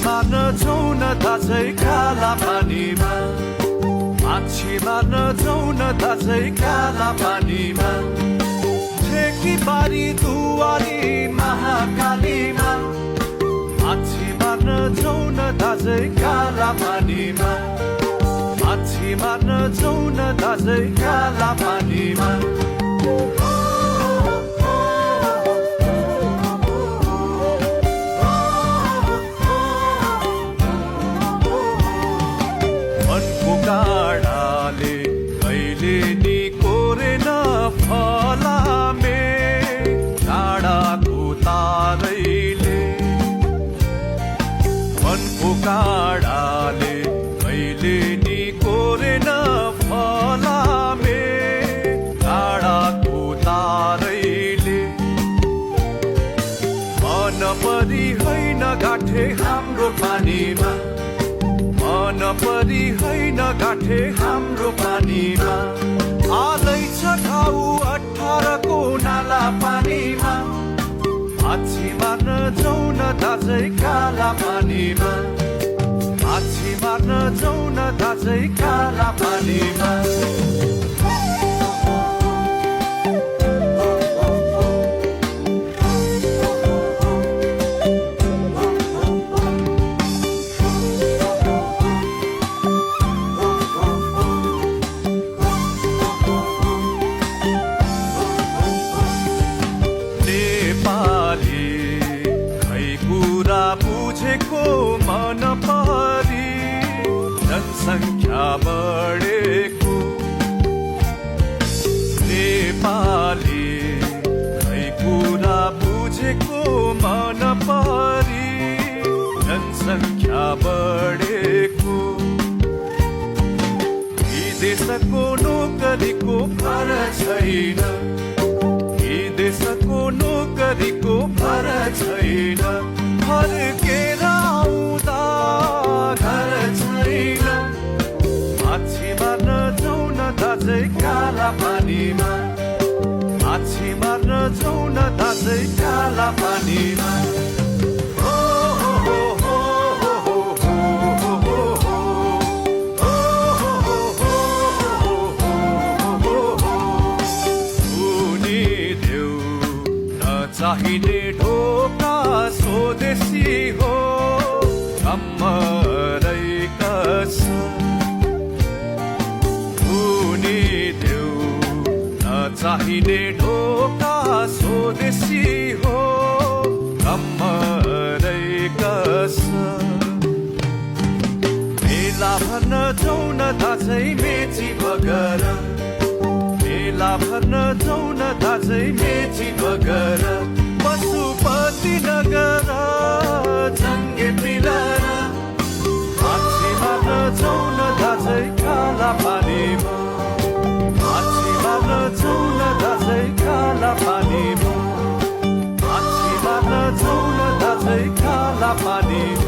मार्न जाउँ न दाजै काला पानीमा माछी मार्न जाउँ न दाजै काला पानीमा ठेकी बारी दुवारी महाकालीमा माछी मार्न जाउँ न दाजै काला पानीमा माछी मार्न जाउँ न दाजै काला पानीमा काँडाले कहिले नि कोरेन फलामे काँडाको तारैले मनको काँडाले कहिले नि कोरेन फलामे काँडाको तारैले मन परी होइन गाठे हाम्रो पानीमा मन परी होइन गाठे हाम्रो पानीमा आलै छ घाउ 18 को नाला पानीमा माछी मार्न जाउँ न दाजै काला पानीमा माछी मार्न जाउँ न दाजै काला पानीमा बुझेको मन परी जनसङ्ख्या बढेको नेपाली खै कुरा बुझेको मन परी जनसङ्ख्या बढेको विदेशको नोकरीको भर छैन विदेशको नोकरीको भर छैन फर्केर आउँदा घर छैन माछी मार्न जाउँ न दाजै काला पानीमा माछी मार्न जाउँ न दाजै काला पानीमा चाहिने ढोका स्वदेशी हो कम्मरै कस उनी देऊ नचाहिने ढोका स्वदेशी हो कम्मरै कस मेला भर्न जाउँ न दाजै मेची बगर मेला भर्न जाउँ न दाजै मेची बगर पशुपति नगर जङ्गे पिलर माछी मार्न जाउँ न दाजै काला पानीमा माछी मार्न जाउँ न दाजै काला पानीमा माछी मार्न जाउँ न दाजै काला पानीमा